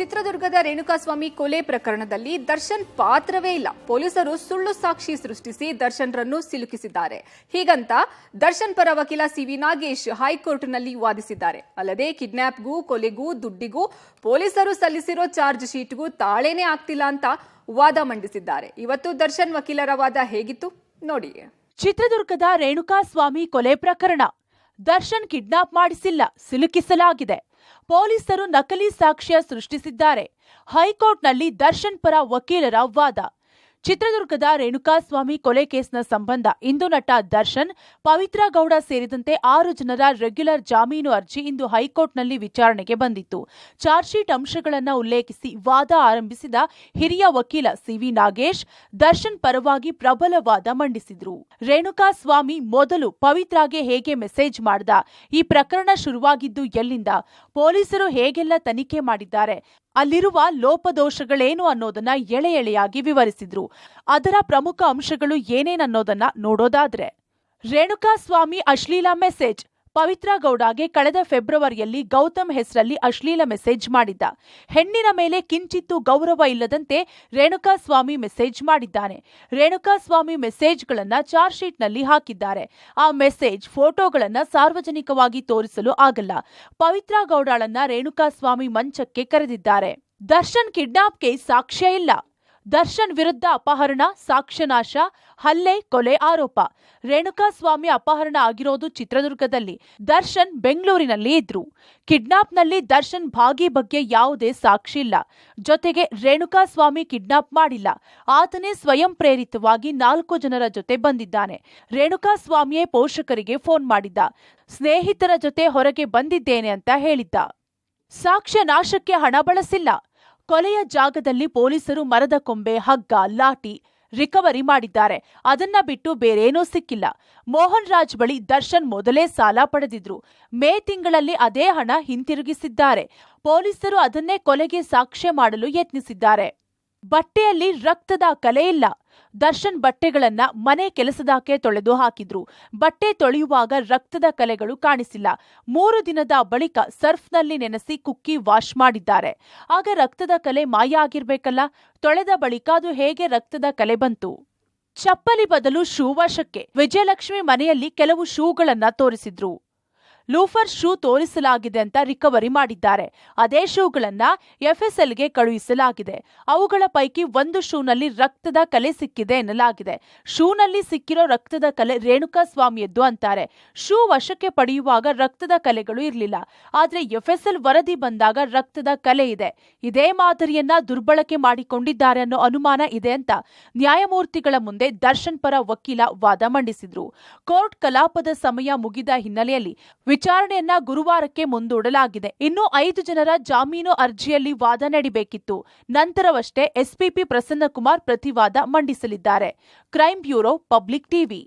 ಚಿತ್ರದುರ್ಗದ ರೇಣುಕಾಸ್ವಾಮಿ ಕೊಲೆ ಪ್ರಕರಣದಲ್ಲಿ ದರ್ಶನ್ ಪಾತ್ರವೇ ಇಲ್ಲ. ಪೊಲೀಸರು ಸುಳ್ಳು ಸಾಕ್ಷಿ ಸೃಷ್ಟಿಸಿ ದರ್ಶನ್ರನ್ನು ಸಿಲುಕಿಸಿದ್ದಾರೆ. ಹೀಗಂತ ದರ್ಶನ್ ಪರ ವಕೀಲ ಸಿವಿ ನಾಗೇಶ್ ಹೈಕೋರ್ಟ್ನಲ್ಲಿ ವಾದಿಸಿದ್ದಾರೆ. ಅಲ್ಲದೆ ಕಿಡ್ನಾಪ್ಗೂ ಕೊಲೆಗೂ ದುಡ್ಡಿಗೂ ಪೊಲೀಸರು ಸಲ್ಲಿಸಿರೋ ಚಾರ್ಜ್ ಶೀಟ್ಗೂ ತಾಳೇನೇ ಆಗ್ತಿಲ್ಲ ಅಂತ ವಾದ ಮಂಡಿಸಿದ್ದಾರೆ. ಇವತ್ತು ದರ್ಶನ್ ವಕೀಲರ ವಾದ ಹೇಗಿತ್ತು ನೋಡಿ. ಚಿತ್ರದುರ್ಗದ ರೇಣುಕಾಸ್ವಾಮಿ ಕೊಲೆ ಪ್ರಕರಣ. ದರ್ಶನ್ ಕಿಡ್ನಾಪ್ ಮಾಡಿಸಿಲ್ಲ, ಸಿಲುಕಿಸಲಾಗಿದೆ. ಪೊಲೀಸರು ನಕಲಿ ಸಾಕ್ಷ್ಯ ಸೃಷ್ಟಿಸಿದ್ದಾರೆ. ಹೈಕೋರ್ಟ್ನಲ್ಲಿ ದರ್ಶನ್ ಪರ ವಕೀಲರ ವಾದ. ಚಿತ್ರದುರ್ಗದ ರೇಣುಕಾಸ್ವಾಮಿ ಕೊಲೆ ಕೇಸ್ನ ಸಂಬಂಧ ಇಂದು ನಟ ದರ್ಶನ್, ಪವಿತ್ರ ಗೌಡ ಸೇರಿದಂತೆ 6 ಜನರ ರೆಗ್ಯುಲರ್ ಜಾಮೀನು ಅರ್ಜಿ ಇಂದು ಹೈಕೋರ್ಟ್ನಲ್ಲಿ ವಿಚಾರಣೆಗೆ ಬಂದಿತ್ತು. ಚಾರ್ಜ್ ಶೀಟ್ ಅಂಶಗಳನ್ನು ಉಲ್ಲೇಖಿಸಿ ವಾದ ಆರಂಭಿಸಿದ ಹಿರಿಯ ವಕೀಲ ಸಿವಿ ನಾಗೇಶ್ ದರ್ಶನ್ ಪರವಾಗಿ ಪ್ರಬಲ ವಾದ ಮಂಡಿಸಿದ್ರು. ರೇಣುಕಾಸ್ವಾಮಿ ಮೊದಲು ಪವಿತ್ರಾಗೆ ಹೇಗೆ ಮೆಸೇಜ್ ಮಾಡ್ದ, ಈ ಪ್ರಕರಣ ಶುರುವಾಗಿದ್ದು ಎಲ್ಲಿಂದ, ಪೊಲೀಸರು ಹೇಗೆಲ್ಲ ತನಿಖೆ ಮಾಡಿದ್ದಾರೆ, ಅಲ್ಲಿರುವ ಲೋಪದೋಷಗಳೇನು ಅನ್ನೋದನ್ನ ಎಳೆ ಎಳೆಯಾಗಿ ವಿವರಿಸಿದ್ರು. ಅದರ ಪ್ರಮುಖ ಅಂಶಗಳು ಏನೇನನ್ನೋದನ್ನ ನೋಡೋದಾದ್ರೆ, ರೇಣುಕಾಸ್ವಾಮಿ ಅಶ್ಲೀಲ ಮೆಸೇಜ್. ಪವಿತ್ರ ಗೌಡಗೆ ಕಳೆದ ಫೆಬ್ರವರಿಯಲ್ಲಿ ಗೌತಮ್ ಹೆಸರಲ್ಲಿ ಅಶ್ಲೀಲ ಮೆಸೇಜ್ ಮಾಡಿದ್ದ. ಹೆಣ್ಣಿನ ಮೇಲೆ ಕಿಂಚಿತ್ತೂ ಗೌರವ ಇಲ್ಲದಂತೆ ರೇಣುಕಾಸ್ವಾಮಿ ಮೆಸೇಜ್ ಮಾಡಿದ್ದಾನೆ. ರೇಣುಕಾಸ್ವಾಮಿ ಮೆಸೇಜ್ಗಳನ್ನ ಚಾರ್ಜ್ ಶೀಟ್ನಲ್ಲಿ ಹಾಕಿದ್ದಾರೆ. ಆ ಮೆಸೇಜ್ ಫೋಟೋಗಳನ್ನ ಸಾರ್ವಜನಿಕವಾಗಿ ತೋರಿಸಲು ಆಗಲ್ಲ. ಪವಿತ್ರ ಗೌಡಳನ್ನ ರೇಣುಕಾಸ್ವಾಮಿ ಮಂಚಕ್ಕೆ ಕರೆದಿದ್ದಾರೆ. ದರ್ಶನ್ ಕಿಡ್ನಾಪ್ಗೆ ಸಾಕ್ಷ್ಯ ಇಲ್ಲ. ದರ್ಶನ್ ವಿರುದ್ಧ ಅಪಹರಣ, ಸಾಕ್ಷ್ಯನಾಶ, ಹಲ್ಲೆ, ಕೊಲೆ ಆರೋಪ. ರೇಣುಕಾಸ್ವಾಮಿ ಅಪಹರಣ ಆಗಿರೋದು ಚಿತ್ರದುರ್ಗದಲ್ಲಿ. ದರ್ಶನ್ ಬೆಂಗಳೂರಿನಲ್ಲಿ ಇದ್ರು. ಕಿಡ್ನಾಪ್ನಲ್ಲಿ ದರ್ಶನ್ ಭಾಗಿ ಬಗ್ಗೆ ಯಾವುದೇ ಸಾಕ್ಷಿ ಇಲ್ಲ. ಜೊತೆಗೆ ರೇಣುಕಾಸ್ವಾಮಿ ಕಿಡ್ನಾಪ್ ಮಾಡಿಲ್ಲ. ಆತನೇ ಸ್ವಯಂ ಪ್ರೇರಿತವಾಗಿ 4 ಜನರ ಜೊತೆ ಬಂದಿದ್ದಾನೆ. ರೇಣುಕಾಸ್ವಾಮಿಯೇ ಪೋಷಕರಿಗೆ ಫೋನ್ ಮಾಡಿದ್ದ. ಸ್ನೇಹಿತರ ಜೊತೆ ಹೊರಗೆ ಬಂದಿದ್ದೇನೆ ಅಂತ ಹೇಳಿದ್ದ. ಸಾಕ್ಷ್ಯ ನಾಶಕ್ಕೆ ಹಣ ಬಳಸಿಲ್ಲ. ಕೊಲೆಯ ಜಾಗದಲ್ಲಿ ಪೊಲೀಸರು ಮರದ ಕೊಂಬೆ, ಹಗ್ಗ, ಲಾಠಿ ರಿಕವರಿ ಮಾಡಿದ್ದಾರೆ. ಅದನ್ನ ಬಿಟ್ಟು ಬೇರೇನೂ ಸಿಕ್ಕಿಲ್ಲ. ಮೋಹನ್ ರಾಜ್ ಬಳಿ ದರ್ಶನ್ ಮೊದಲೇ ಸಾಲ ಪಡೆದಿದ್ರು. ಮೇ ತಿಂಗಳಲ್ಲಿ ಅದೇ ಹಣ ಹಿಂತಿರುಗಿಸಿದ್ದಾರೆ. ಪೊಲೀಸರು ಅದನ್ನೇ ಕೊಲೆಗೆ ಸಾಕ್ಷ್ಯ ಮಾಡಲು ಯತ್ನಿಸಿದ್ದಾರೆ. ಬಟ್ಟೆಯಲ್ಲಿ ರಕ್ತದ ಕಲೆ ಇಲ್ಲ. ದರ್ಶನ್ ಬಟ್ಟೆಗಳನ್ನ ಮನೆ ಕೆಲಸದಾಕೆ ತೊಳೆದು ಹಾಕಿದ್ರು. ಬಟ್ಟೆ ತೊಳೆಯುವಾಗ ರಕ್ತದ ಕಲೆಗಳು ಕಾಣಿಸಿಲ್ಲ. 3 ದಿನದ ಬಳಿಕ ಸರ್ಫ್ನಲ್ಲಿ ನೆನೆಸಿ ಕುಕ್ಕಿ ವಾಶ್ ಮಾಡಿದ್ದಾರೆ. ಆಗ ರಕ್ತದ ಕಲೆ ಮಾಯ ಆಗಿರ್ಬೇಕಲ್ಲ. ತೊಳೆದ ಬಳಿಕ ಅದು ಹೇಗೆ ರಕ್ತದ ಕಲೆ ಬಂತು? ಚಪ್ಪಲಿ ಬದಲು ಶೂ ವಶಕ್ಕೆ. ವಿಜಯಲಕ್ಷ್ಮಿ ಮನೆಯಲ್ಲಿ ಕೆಲವು ಶೂಗಳನ್ನ ತೋರಿಸಿದ್ರು. ಲೂಫರ್ ಶೂ ತೋರಿಸಲಾಗಿದೆ ಅಂತ ರಿಕವರಿ ಮಾಡಿದ್ದಾರೆ. ಅದೇ ಶೂಗಳನ್ನ ಎಫ್ಎಸ್ಎಲ್ಗೆ ಕಳುಹಿಸಲಾಗಿದೆ. ಅವುಗಳ ಪೈಕಿ ಒಂದು ಶೂನಲ್ಲಿ ರಕ್ತದ ಕಲೆ ಸಿಕ್ಕಿದೆ ಎನ್ನಲಾಗಿದೆ. ಶೂನಲ್ಲಿ ಸಿಕ್ಕಿರೋ ರಕ್ತದ ಕಲೆ ರೇಣುಕಾಸ್ವಾಮಿಯದ್ದು ಅಂತಾರೆ. ಶೂ ವಶಕ್ಕೆ ಪಡೆಯುವಾಗ ರಕ್ತದ ಕಲೆಗಳು ಇರಲಿಲ್ಲ. ಆದ್ರೆ ಎಫ್ಎಸ್ಎಲ್ ವರದಿ ಬಂದಾಗ ರಕ್ತದ ಕಲೆ ಇದೆ. ಇದೇ ಮಾದರಿಯನ್ನ ದುರ್ಬಳಕೆ ಮಾಡಿಕೊಂಡಿದ್ದಾರೆ ಅನ್ನೋ ಅನುಮಾನ ಇದೆ ಅಂತ ನ್ಯಾಯಮೂರ್ತಿಗಳ ಮುಂದೆ ದರ್ಶನ್ ಪರ ವಕೀಲ ವಾದ ಮಂಡಿಸಿದ್ರು. ಕೋರ್ಟ್ ಕಲಾಪದ ಸಮಯ ಮುಗಿದ ಹಿನ್ನೆಲೆಯಲ್ಲಿ ವಿಚಾರಣೆಯನ್ನ ಗುರುವಾರಕ್ಕೆ ಮುಂದೂಡಲಾಗಿದೆ. ಇನ್ನು 5 ಜನರ ಜಾಮೀನು ಅರ್ಜಿಯಲ್ಲಿ ವಾದ ನಡೆಯಬೇಕಿತ್ತು. ನಂತರವಷ್ಟೇ ಎಸ್ಪಿಪಿ ಪ್ರಸನ್ನಕುಮಾರ್ ಪ್ರತಿವಾದ ಮಂಡಿಸಲಿದ್ದಾರೆ. Crime bureau, public TV.